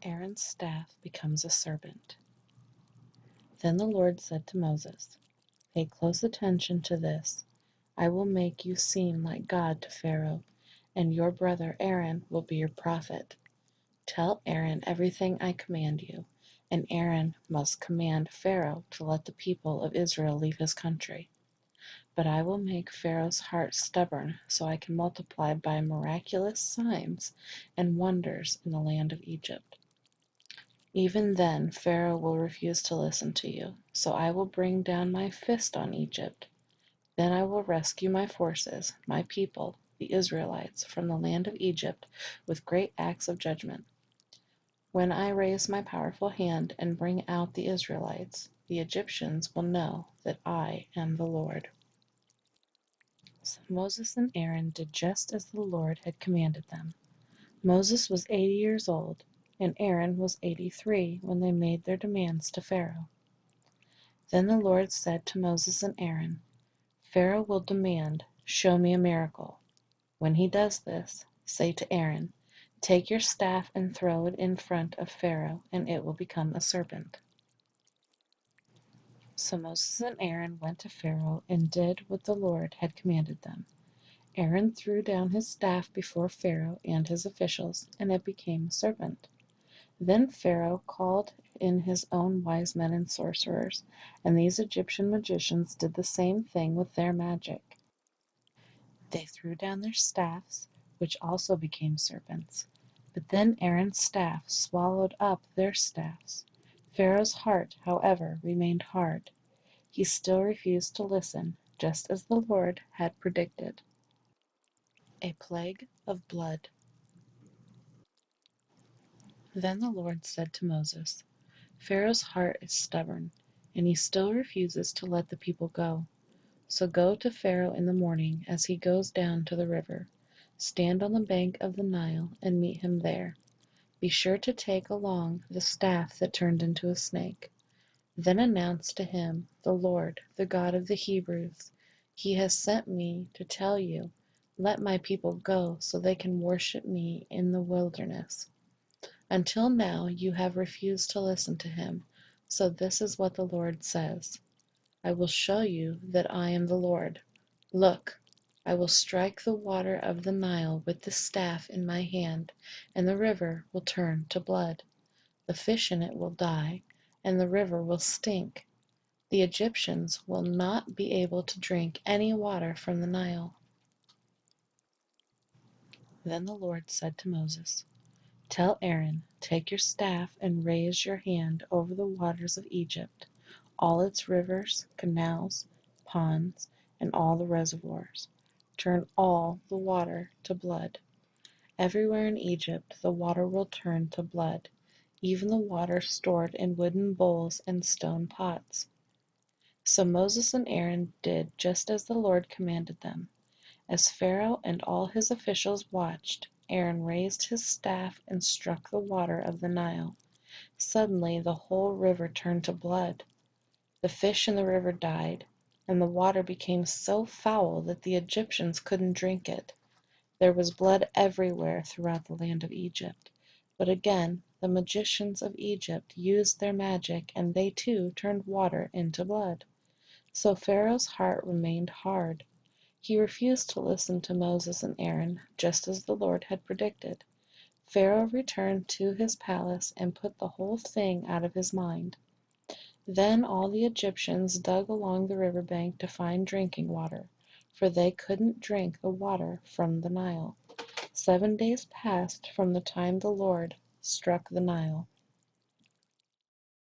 Aaron's staff becomes a serpent. Then the Lord said to Moses, "Pay close attention to this. I will make you seem like God to Pharaoh, and your brother Aaron will be your prophet. Tell Aaron everything I command you, and Aaron must command Pharaoh to let the people of Israel leave his country. But I will make Pharaoh's heart stubborn so I can multiply by miraculous signs and wonders in the land of Egypt. Even then Pharaoh will refuse to listen to you, so I will bring down my fist on Egypt. Then I will rescue my forces, my people, the Israelites, from the land of Egypt with great acts of judgment. When I raise my powerful hand and bring out the Israelites, the Egyptians will know that I am the Lord." So Moses and Aaron did just as the Lord had commanded them. Moses was 80 years old, and Aaron was 83 when they made their demands to Pharaoh. Then the Lord said to Moses and Aaron, "Pharaoh will demand, 'Show me a miracle.' When he does this, say to Aaron, 'Take your staff and throw it in front of Pharaoh, and it will become a serpent.'" So Moses and Aaron went to Pharaoh and did what the Lord had commanded them. Aaron threw down his staff before Pharaoh and his officials, and it became a serpent. Then Pharaoh called in his own wise men and sorcerers, and these Egyptian magicians did the same thing with their magic. They threw down their staffs, which also became serpents. But then Aaron's staff swallowed up their staffs. Pharaoh's heart, however, remained hard. He still refused to listen, just as the Lord had predicted. A plague of blood. Then the Lord said to Moses, "Pharaoh's heart is stubborn, and he still refuses to let the people go. So go to Pharaoh in the morning as he goes down to the river. Stand on the bank of the Nile and meet him there. Be sure to take along the staff that turned into a snake. Then announce to him, 'The Lord, the God of the Hebrews, he has sent me to tell you, let my people go so they can worship me in the wilderness. Until now you have refused to listen to him, so this is what the Lord says. I will show you that I am the Lord. Look, I will strike the water of the Nile with the staff in my hand, and the river will turn to blood. The fish in it will die, and the river will stink. The Egyptians will not be able to drink any water from the Nile." Then the Lord said to Moses, "Tell Aaron, take your staff and raise your hand over the waters of Egypt, all its rivers, canals, ponds, and all the reservoirs. Turn all the water to blood. Everywhere in Egypt the water will turn to blood, even the water stored in wooden bowls and stone pots." So Moses and Aaron did just as the Lord commanded them. As Pharaoh and all his officials watched, Aaron raised his staff and struck the water of the Nile. Suddenly the whole river turned to blood. The fish in the river died, and the water became so foul that the Egyptians couldn't drink it. There was blood everywhere throughout the land of Egypt. But again, the magicians of Egypt used their magic, and they too turned water into blood. So Pharaoh's heart remained hard. He refused to listen to Moses and Aaron, just as the Lord had predicted. Pharaoh returned to his palace and put the whole thing out of his mind. Then all the Egyptians dug along the river bank to find drinking water, for they couldn't drink the water from the Nile. 7 days passed from the time the Lord struck the Nile.